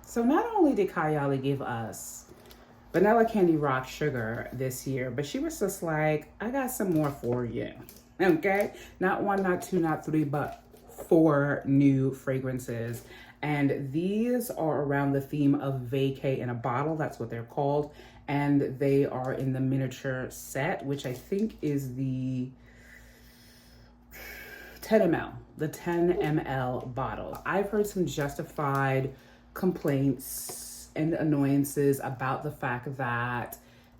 So not only did Kayali give us vanilla candy rock sugar this year, but she was just like, I got some more for you. Okay? Not one, not two, not three, but four new fragrances. And these are around the theme of vacay in a bottle. That's what they're called. And they are in the miniature set, which I think is the 10 ml, the 10 ml bottle. I've heard some justified complaints and annoyances about the fact that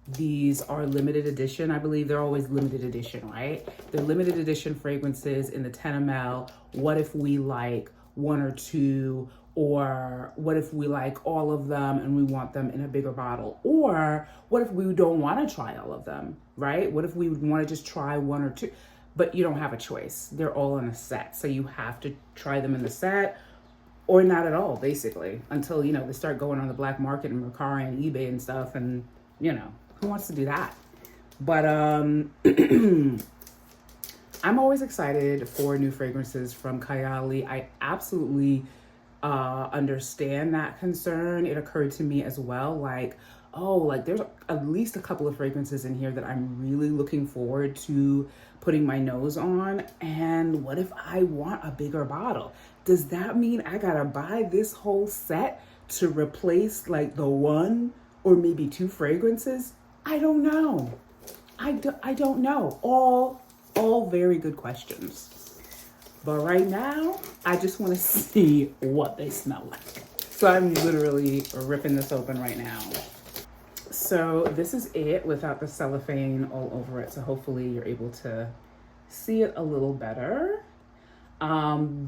these are limited edition. I believe they're always limited edition, right? They're limited edition fragrances in the 10 ml. What if we like one or two? Or what if we like all of them and we want them in a bigger bottle? Or what if we don't want to try all of them, right? What if we want to just try one or two? But you don't have a choice. They're all in a set. So you have to try them in the set or not at all, basically, until, they start going on the black market and Mercari and eBay and stuff. And, who wants to do that? But I'm always excited for new fragrances from Kayali. I absolutely understand that concern. It occurred to me as well, like, there's at least a couple of fragrances in here that I'm really looking forward to putting my nose on. And what if I want a bigger bottle? Does that mean I gotta buy this whole set to replace like the one or maybe two fragrances? I don't know. I don't know. All very good questions. But right now, I just want to see what they smell like. So I'm literally ripping this open right now. So this is it without the cellophane all over it. So hopefully you're able to see it a little better.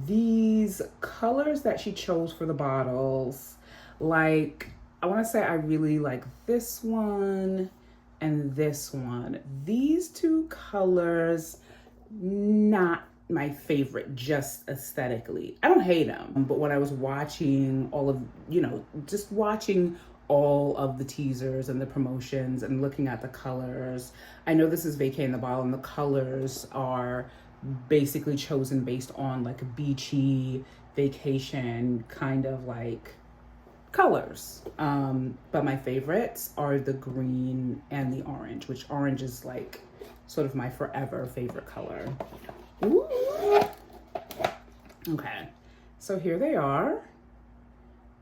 These colors that she chose for the bottles, like, I want to say I really like this one and this one. These two colors, not my favorite, just aesthetically. I don't hate them, but when I was watching just watching all of the teasers and the promotions and looking at the colors, I know this is vacay in the bottle and the colors are basically chosen based on like a beachy vacation kind of like colors. But my favorites are the green and the orange, which orange is like sort of my forever favorite color. Ooh. Okay, so here they are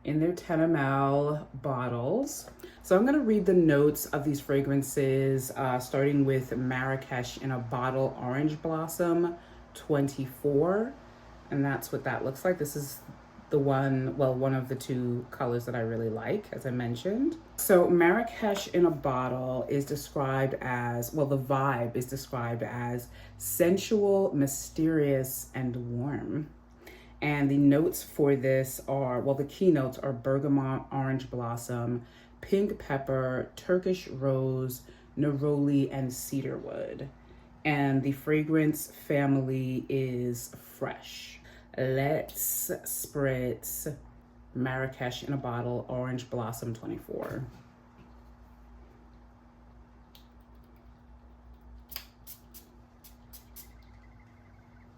in their 10 ml bottles. So I'm gonna read the notes of these fragrances, starting with Marrakesh in a Bottle Orange Blossom 24. And that's what that looks like. This is the one of the two colors that I really like, as I mentioned. So Marrakesh in a bottle is described as, the vibe is described as sensual, mysterious, and warm. And the notes for this are, the key notes are bergamot, orange blossom, pink pepper, Turkish rose, neroli, and cedarwood. And the fragrance family is fresh. Let's spritz Marrakesh in a Bottle Orange Blossom 24.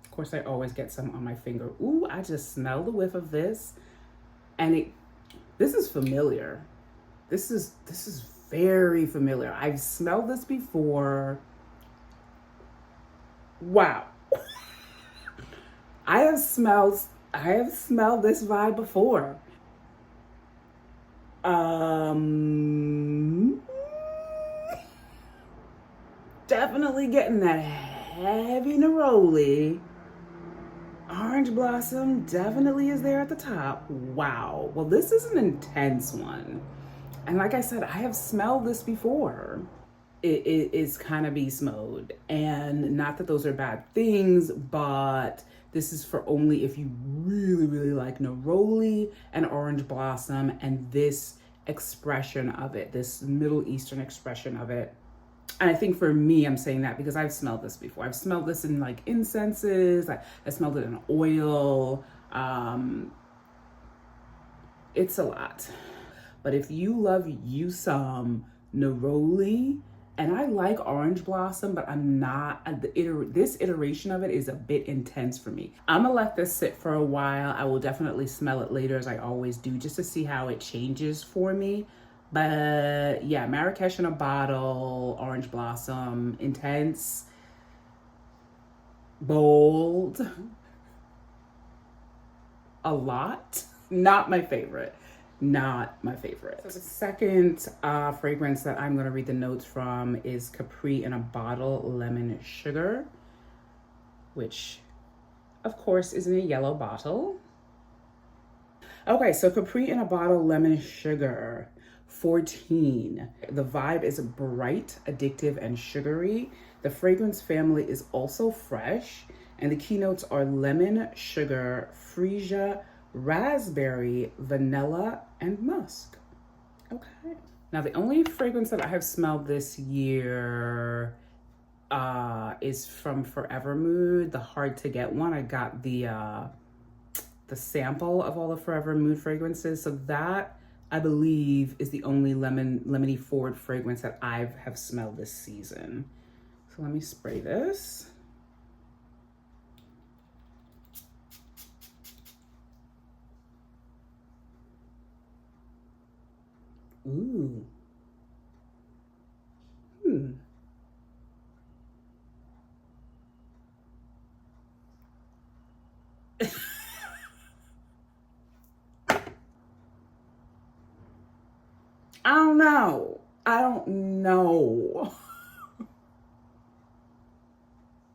Of course, I always get some on my finger. Ooh, I just smell the whiff of this. And this is familiar. This is very familiar. I've smelled this before. Wow. I have smelled this vibe before. Definitely getting that heavy neroli. Orange blossom definitely is there at the top. Wow. Well, this is an intense one. And like I said, I have smelled this before. It is kind of beast mode. And not that those are bad things, but this is for only if you really, really like neroli and orange blossom and this expression of it, this Middle Eastern expression of it. And I think for me, I'm saying that because I've smelled this before. I've smelled this in like incenses. I smelled it in oil. It's a lot. But if you love you some neroli And I like Orange Blossom, but I'm not, this iteration of it is a bit intense for me. I'm gonna let this sit for a while. I will definitely smell it later, as I always do, just to see how it changes for me. But yeah, Marrakesh in a bottle, Orange Blossom, intense, bold, a lot. Not my favorite. Not my favorite. So the second fragrance that I'm going to read the notes from is Capri in a Bottle Lemon Sugar, which of course is in a yellow bottle. Okay, so Capri in a Bottle Lemon Sugar, 14. The vibe is bright, addictive, and sugary. The fragrance family is also fresh, and the keynotes are lemon, sugar, freesia, raspberry, vanilla, and musk. Okay. Now, the only fragrance that I have smelled this year is from Forever Mood, the hard to get one. I got the sample of all the Forever Mood fragrances. So that, I believe, is the only lemony forward fragrance that I have smelled this season. So let me spray this. Ooh. I don't know. I don't know.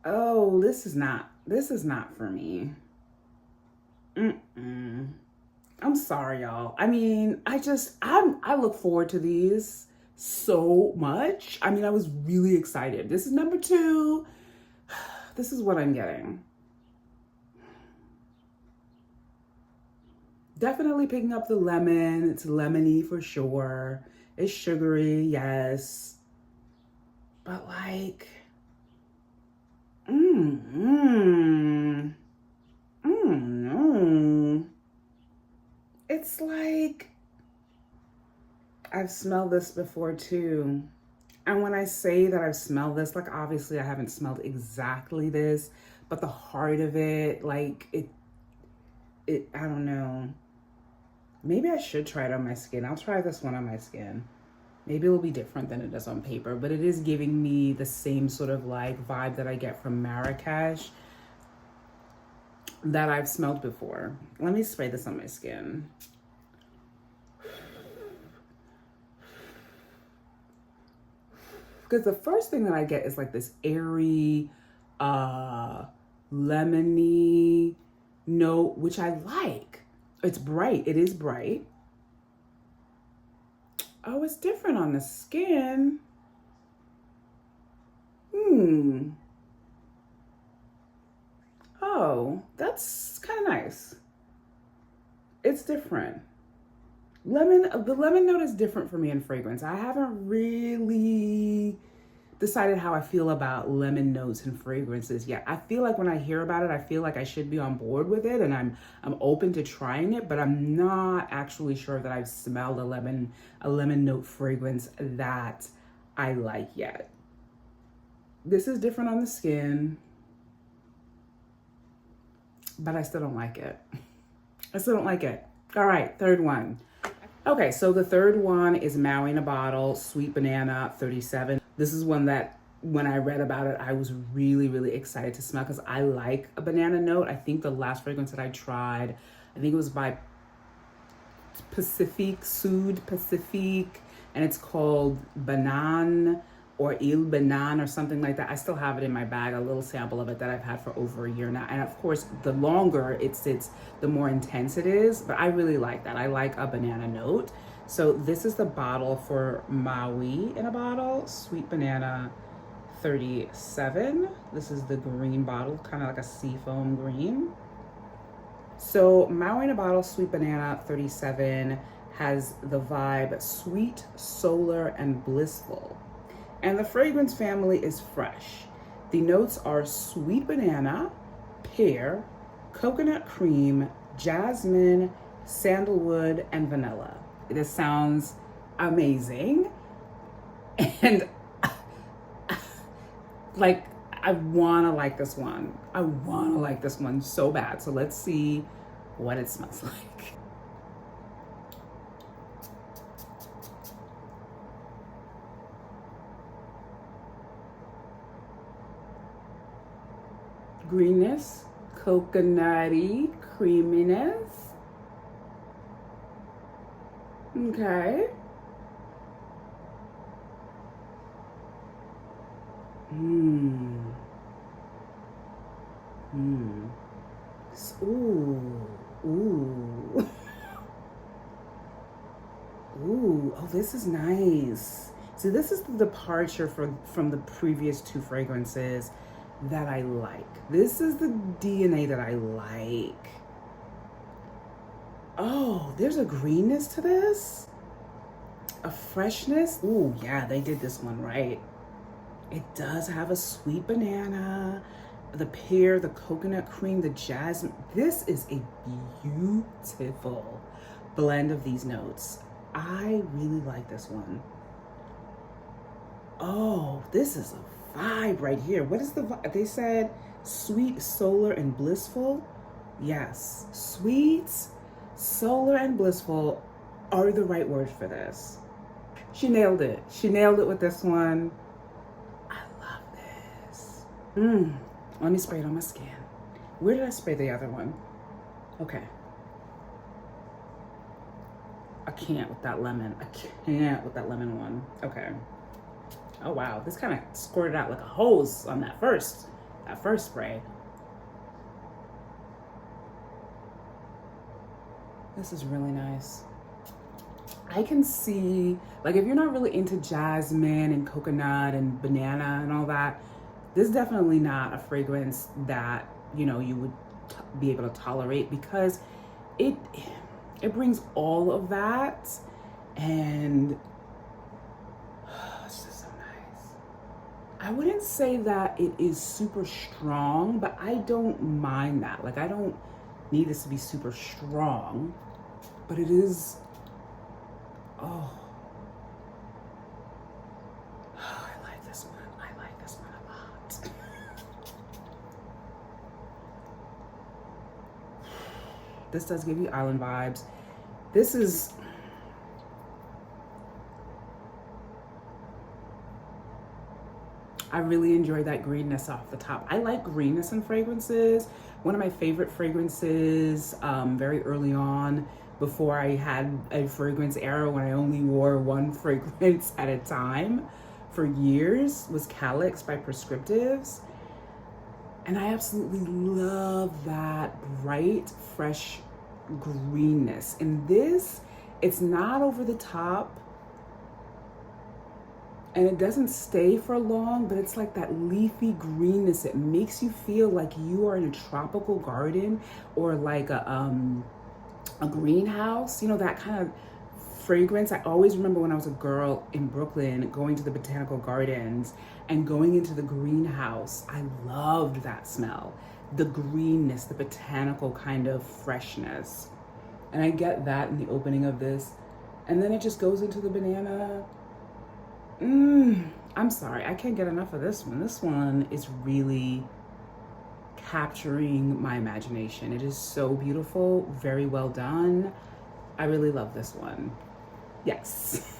Oh, this is not for me. I'm sorry, y'all. I mean, I look forward to these so much. I mean, I was really excited. This is number 2. This is what I'm getting. Definitely picking up the lemon. It's lemony for sure. It's sugary, yes. But like, no. It's like, I've smelled this before too. And when I say that I've smelled this, like obviously I haven't smelled exactly this, but the heart of it, like I don't know. Maybe I should try it on my skin. I'll try this one on my skin. Maybe it will be different than it does on paper, but it is giving me the same sort of like vibe that I get from Marrakesh that I've smelled before. Let me spray this on my skin. Because the first thing that I get is like this airy, lemony note, which I like. It's bright. It is bright. Oh, it's different on the skin. Oh, that's kind of nice. It's different. The lemon note is different for me in fragrance. I haven't really decided how I feel about lemon notes and fragrances yet. I feel like when I hear about it, I feel like I should be on board with it, and I'm open to trying it, but I'm not actually sure that I've smelled a lemon note fragrance that I like yet. This is different on the skin, but I still don't like it. I still don't like it. All right, third one. Okay, so the third one is Maui in a Bottle, Sweet Banana 37. This is one that when I read about it, I was really, really excited to smell because I like a banana note. I think the last fragrance that I tried, I think it was by Sud Pacifique, and it's called Banan or Il Banan or something like that. I still have it in my bag, a little sample of it that I've had for over a year now. And of course, the longer it sits, the more intense it is, but I really like that. I like a banana note. So this is the bottle for Maui in a Bottle, Sweet Banana 37. This is the green bottle, kind of like a seafoam green. So Maui in a Bottle, Sweet Banana 37 has the vibe sweet, solar, and blissful. And the fragrance family is fresh. The notes are sweet banana, pear, coconut cream, jasmine, sandalwood, and vanilla. This sounds amazing. And Like, I wanna like this one. I wanna like this one so bad. So let's see what it smells like. Greenness, coconutty, creaminess. Okay. Ooh. Ooh. Ooh. Oh, this is nice. See, this is the departure from the previous two fragrances that I like. This is the DNA that I like. Oh, there's a greenness to this. A freshness. Ooh, yeah, they did this one right. It does have a sweet banana, the pear, the coconut cream, the jasmine. This is a beautiful blend of these notes. I really like this one. Oh, this is a vibe right here. What is the vibe? They said sweet, solar, and blissful. Yes, sweet, solar, and blissful are the right words for this. She nailed it. She nailed it with this one. I love this. Let me spray it on my skin. Where did I spray the other one? Okay. I can't with that lemon. I can't with that lemon one. Okay. Oh wow, this kind of squirted out like a hose on that first spray. This is really nice. I can see, like, if you're not really into jasmine and coconut and banana and all that, this is definitely not a fragrance that, you know, you would be able to tolerate, because it brings all of that, and it's just so nice. I wouldn't say that it is super strong, but I don't mind that. Like, I don't need this to be super strong, but it is, oh, I like this one. I like this one a lot. This does give you island vibes. This is, I really enjoy that greenness off the top. I like greenness in fragrances. One of my favorite fragrances very early on, before I had a fragrance era when I only wore one fragrance at a time for years, was Calyx by Prescriptives. And I absolutely love that bright, fresh greenness. And this, it's not over the top, and it doesn't stay for long, but it's like that leafy greenness. It makes you feel like you are in a tropical garden, or like a greenhouse, you know, that kind of fragrance. I always remember when I was a girl in Brooklyn going to the botanical gardens and going into the greenhouse. I loved that smell, the greenness, the botanical kind of freshness. And I get that in the opening of this. And then it just goes into the banana. I'm sorry, I can't get enough of this one. This one is really capturing my imagination. It is so beautiful, very well done. I really love this one. Yes.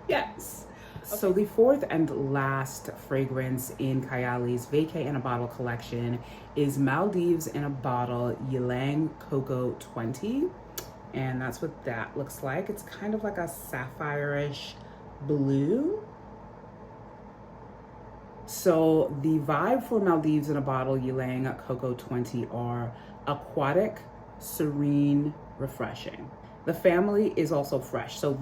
Yes. Okay. So the fourth and last fragrance in Kayali's Vacay in a Bottle collection is Maldives in a Bottle Ylang Cocoa 20. And that's what that looks like. It's kind of like a sapphire-ish blue. So the vibe for Maldives in a Bottle Ylang Cocoa 20 are aquatic, serene, refreshing. The family is also fresh. So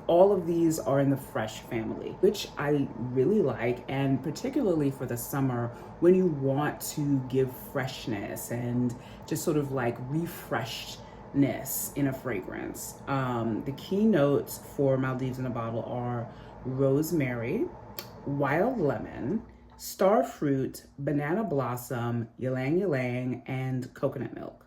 all of these are in the fresh family, which I really like, and particularly for the summer when you want to give freshness and just sort of like refreshedness in a fragrance. The key notes for Maldives in a Bottle are rosemary, wild lemon, star fruit, banana blossom, ylang ylang, and coconut milk.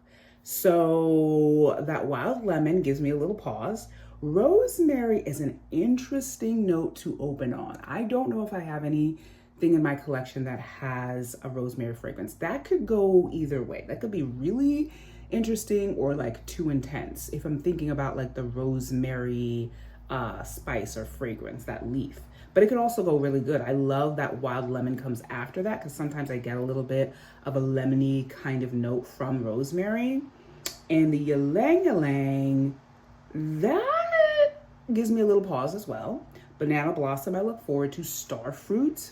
So that wild lemon gives me a little pause. Rosemary is an interesting note to open on. I don't know if I have any thing in my collection that has a rosemary fragrance. That could go either way. That could be really interesting or like too intense if I'm thinking about like the rosemary spice or fragrance, that leaf. But it can also go really good. I love that wild lemon comes after that because sometimes I get a little bit of a lemony kind of note from rosemary. And the ylang ylang, that gives me a little pause as well. Banana blossom, I look forward to. Starfruit,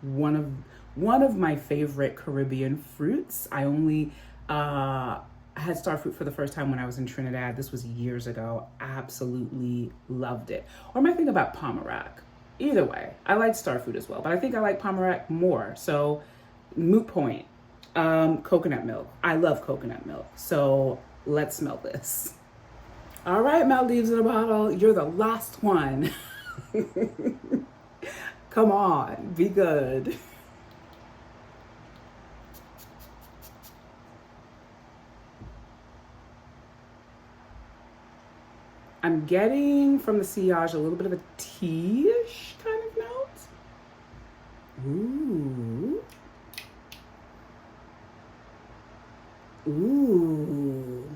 one of my favorite Caribbean fruits. I only had starfruit for the first time when I was in Trinidad. This was years ago. Absolutely loved it. Or am I thinking about Poshmark? Either way, I like starfruit as well, but I think I like Poshmark more. So moot point. Coconut milk. I love coconut milk. So let's smell this. All right, Maldives in a bottle. You're the last one. Come on, be good. I'm getting from the sillage a little bit of a tea-ish kind of note. Ooh. Ooh.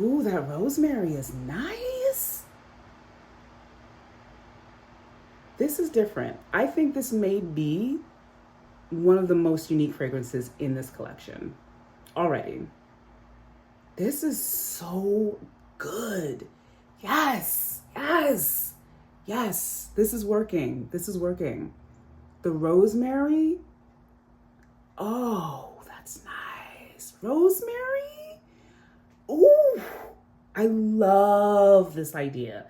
Ooh, that rosemary is nice. This is different. I think this may be one of the most unique fragrances in this collection already. This is so good. Yes, yes, yes. This is working. This is working. The rosemary. Oh, that's nice. Rosemary. Ooh, I love this idea.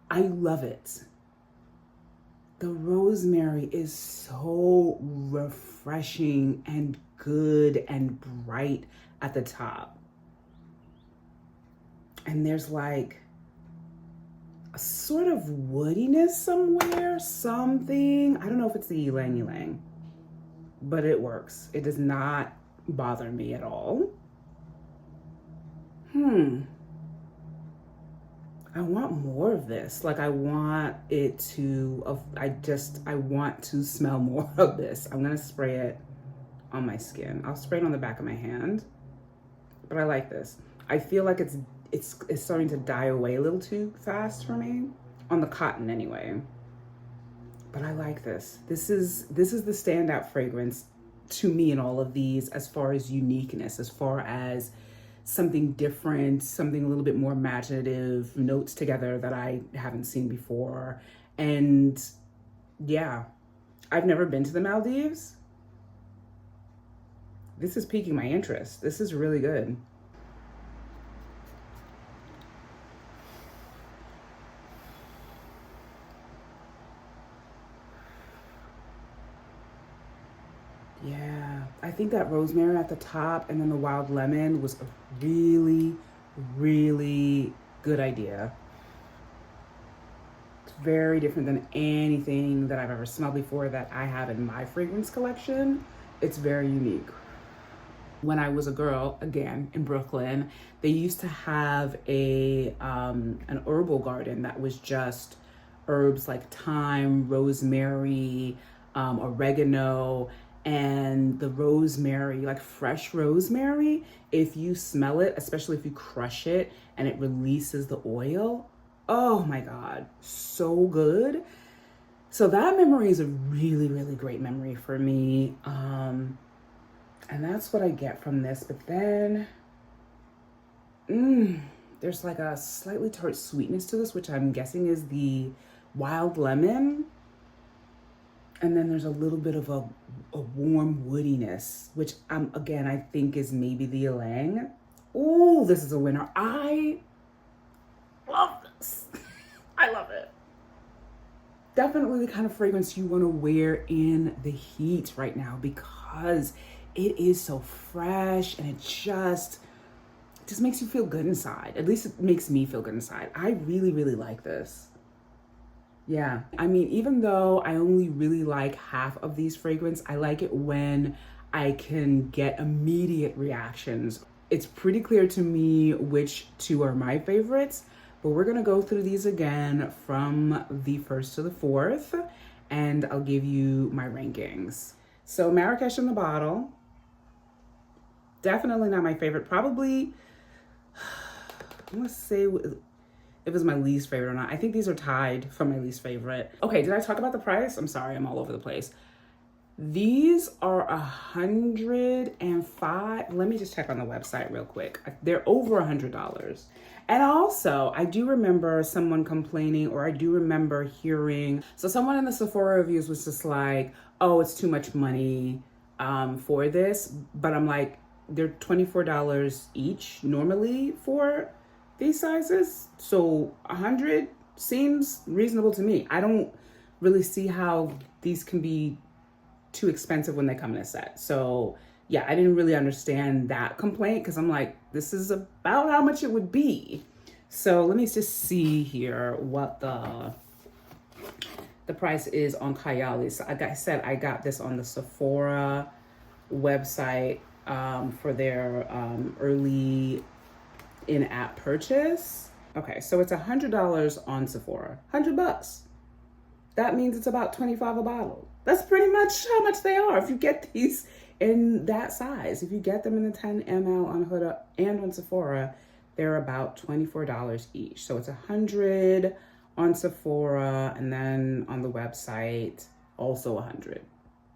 I love it. The rosemary is so refreshing and good and bright at the top. And there's like a sort of woodiness somewhere, something. I don't know if it's the ylang ylang, but it works. It does not bother me at all. I want more of this. Like I want it to, I want to smell more of this. I'm gonna spray it on my skin. I'll spray it on the back of my hand, but I like this. I feel like it's starting to die away a little too fast for me, on the cotton anyway. But I like this. This is the standout fragrance to me in all of these as far as uniqueness, as far as something different, something a little bit more imaginative, notes together that I haven't seen before. And yeah, I've never been to the Maldives. This is piquing my interest. This is really good. Yeah, I think that rosemary at the top and then the wild lemon was a really, really good idea. It's very different than anything that I've ever smelled before that I have in my fragrance collection. It's very unique. When I was a girl, again, in Brooklyn, they used to have an herbal garden that was just herbs like thyme, rosemary, oregano, and the rosemary, like fresh rosemary, if you smell it, especially if you crush it and it releases the oil, oh my God, so good. So that memory is a really, really great memory for me. And that's what I get from this. But then there's like a slightly tart sweetness to this, which I'm guessing is the wild lemon. And then there's a little bit of a warm woodiness, which again, I think is maybe the ylang. Oh, this is a winner. I love this. I love it. Definitely the kind of fragrance you want to wear in the heat right now because it is so fresh and it just makes you feel good inside. At least it makes me feel good inside. I really, really like this. Yeah, I mean, even though I only really like half of these fragrances, I like it when I can get immediate reactions. It's pretty clear to me which two are my favorites, but we're gonna go through these again from the first to the fourth, and I'll give you my rankings. So Marrakesh in the bottle, definitely not my favorite. Probably, let's say if it was my least favorite or not. I think these are tied for my least favorite. Okay, did I talk about the price? I'm sorry, I'm all over the place. These are $105. Let me just check on the website real quick. They're over $100. And also, I do remember someone complaining, or I do remember hearing, so someone in the Sephora reviews was just like, oh, it's too much money for this. But I'm like, they're $24 each normally for these sizes. So 100 seems reasonable to me. I don't really see how these can be too expensive when they come in a set. So yeah, I didn't really understand that complaint because I'm like, this is about how much it would be. So let me just see here what the price is on Kayali. So like I said, I got this on the Sephora website for their early in-app purchase. Okay, so it's $100 on Sephora, $100. That means it's about $25 a bottle. That's pretty much how much they are if you get these in that size. If you get them in the 10 ml on Huda and on Sephora, they're about $24 each. So it's $100 on Sephora, and then on the website, also $100.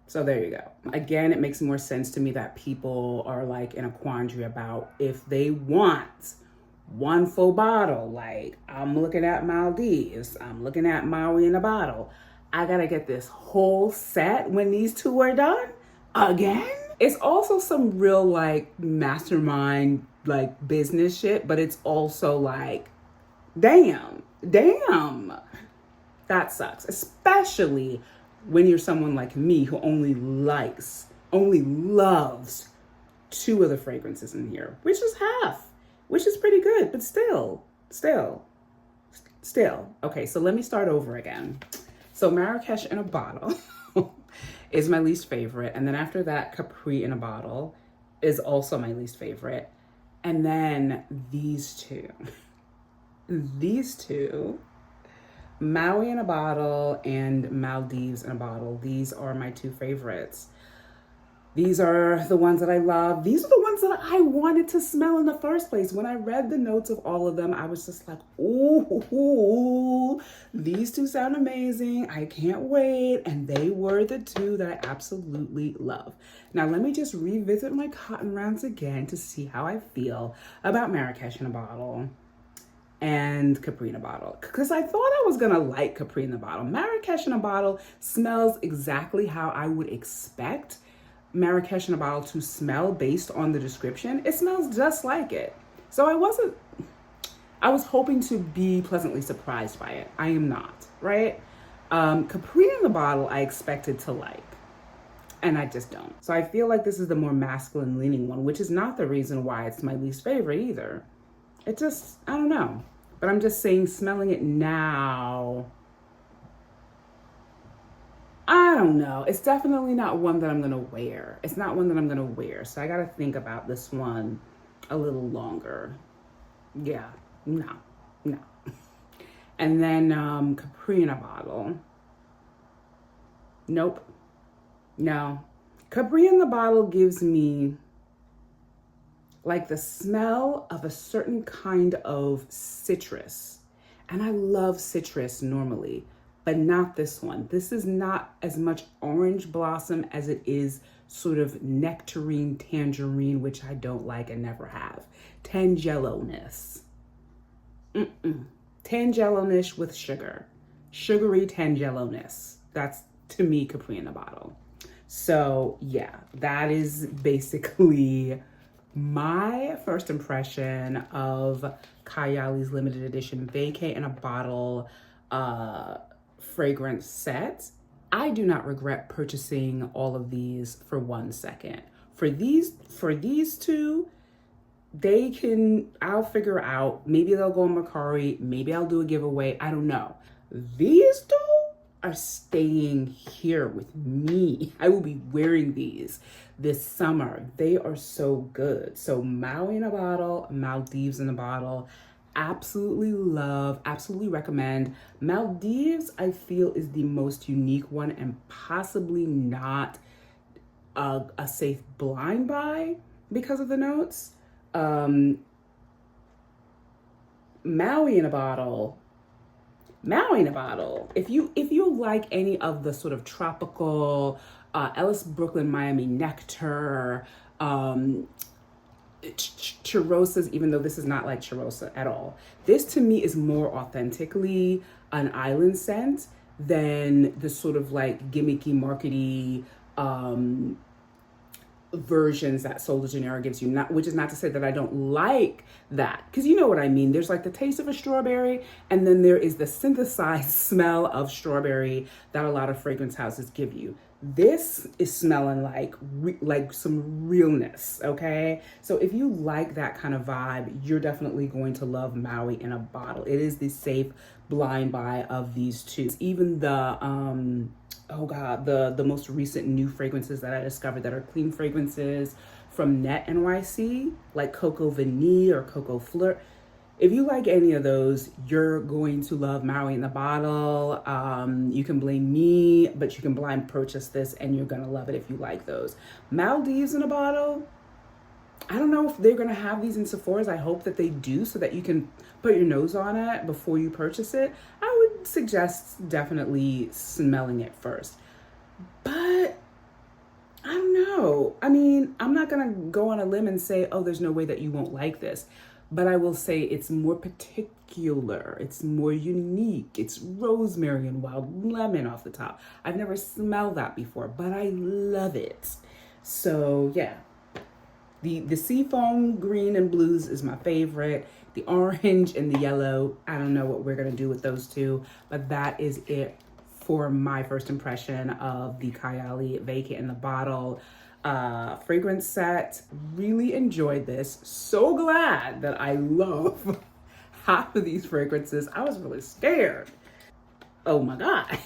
So there you go. Again, it makes more sense to me that people are like in a quandary about if they want one full bottle. Like, I'm looking at Maldives, I'm looking at Maui in a bottle. I gotta get this whole set when these two are done again? It's also some real like mastermind like business shit, but it's also like, damn, that sucks. Especially when you're someone like me who only loves 2 of the fragrances in here, which is half, which is pretty good, but still. Okay, so let me start over again. So Marrakesh in a bottle is my least favorite. And then after that, Capri in a bottle is also my least favorite. And then these two, Maui in a bottle and Maldives in a bottle. These are my 2 favorites. These are the ones that I love. These are the ones that I wanted to smell in the first place. When I read the notes of all of them, I was just like, ooh, these 2 sound amazing. I can't wait. And they were the 2 that I absolutely love. Now, let me just revisit my cotton rounds again to see how I feel about Marrakesh in a bottle and Capri in a bottle, because I thought I was gonna like Capri in a bottle. Marrakesh in a bottle smells exactly how I would expect Marrakesh in a bottle to smell based on the description. It smells just like it. So I was hoping to be pleasantly surprised by it. I am not, right? Capri in the bottle I expected to like, and I just don't. So I feel like this is the more masculine leaning one, which is not the reason why it's my least favorite either. It just, I don't know. But I'm just saying, smelling it now, I don't know. It's definitely not one that I'm gonna wear. It's not one that I'm gonna wear. So I gotta think about this one a little longer. Yeah, no. And then Capri in a bottle. Nope, no. Capri in the bottle gives me like the smell of a certain kind of citrus. And I love citrus normally, but not this one. This is not as much orange blossom as it is sort of nectarine, tangerine, which I don't like and never have. Tangelo-ness. Tangelo-ness with sugar. Sugary Tangelo-ness. That's, to me, Capri in a bottle. So yeah, that is basically my first impression of Kayali's limited edition Vacay in a bottle fragrance set. I do not regret purchasing all of these for 1 second. For these 2, I'll figure out, maybe they'll go on Mercari, maybe I'll do a giveaway, I don't know. These 2 are staying here with me. I will be wearing these this summer. They are so good. So Maui in a bottle, Maldives in a bottle, absolutely love, absolutely recommend. Maldives, I feel, is the most unique one and possibly not a safe blind buy because of the notes. Maui in a bottle. Maui in a bottle. If you like any of the sort of tropical Ellis Brooklyn Miami nectar, chirosas, even though this is not like chirosa at all. This to me is more authentically an island scent than the sort of like gimmicky, markety versions that Sol de Janeiro gives you. Not, which is not to say that I don't like that, because you know what I mean. There's like the taste of a strawberry, and then there is the synthesized smell of strawberry that a lot of fragrance houses give you. This is smelling like some realness, okay? So if you like that kind of vibe, you're definitely going to love Maui in a bottle. It is the safe blind buy of these two. Even the oh god, the most recent new fragrances that I discovered that are clean fragrances from Net NYC, like Coco Vanille or Coco Flirt. If you like any of those, you're going to love Maui in the bottle. You can blame me, but you can blind purchase this and you're gonna love it if you like those. Maldives in a bottle, I don't know if they're gonna have these in Sephora's. I hope that they do, so that you can put your nose on it before you purchase it. I would suggest definitely smelling it first. But I don't know. I mean, I'm not gonna go on a limb and say, oh, there's no way that you won't like this. But I will say it's more particular, it's more unique. It's rosemary and wild lemon off the top. I've never smelled that before, but I love it. So yeah, the seafoam green and blues is my favorite. The orange and the yellow, I don't know what we're gonna do with those two, but that is it for my first impression of the Kayali Vacay in the bottle fragrance set. Really enjoyed this. So glad that I love half of these fragrances. I was really scared. Oh my God.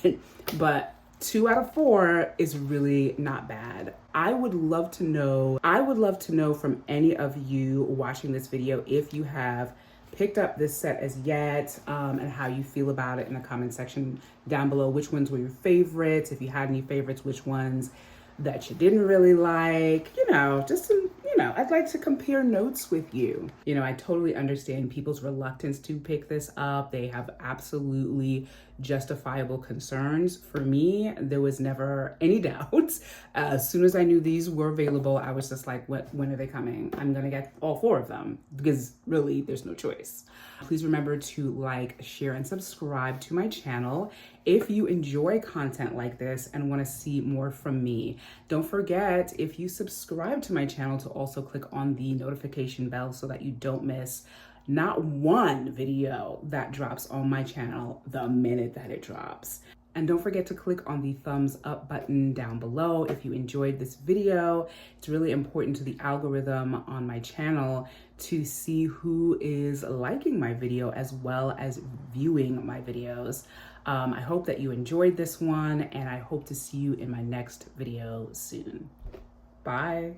But 2 out of 4 is really not bad. I would love to know from any of you watching this video if you have picked up this set as yet, and how you feel about it in the comment section down below. Which ones were your favorites? If you had any favorites, which ones that you didn't really like, just to, I'd like to compare notes with you. I totally understand people's reluctance to pick this up. They have absolutely justifiable concerns. For me, there was never any doubt. As soon as I knew these were available, I was just like, when are they coming? I'm gonna get all 4 of them, because really there's no choice. Please remember to like, share, and subscribe to my channel if you enjoy content like this and want to see more from me. Don't forget, if you subscribe to my channel, to also click on the notification bell so that you don't miss not one video that drops on my channel the minute that it drops. And don't forget to click on the thumbs up button down below if you enjoyed this video. It's really important to the algorithm on my channel to see who is liking my video as well as viewing my videos. I hope that you enjoyed this one, and I hope to see you in my next video soon. Bye.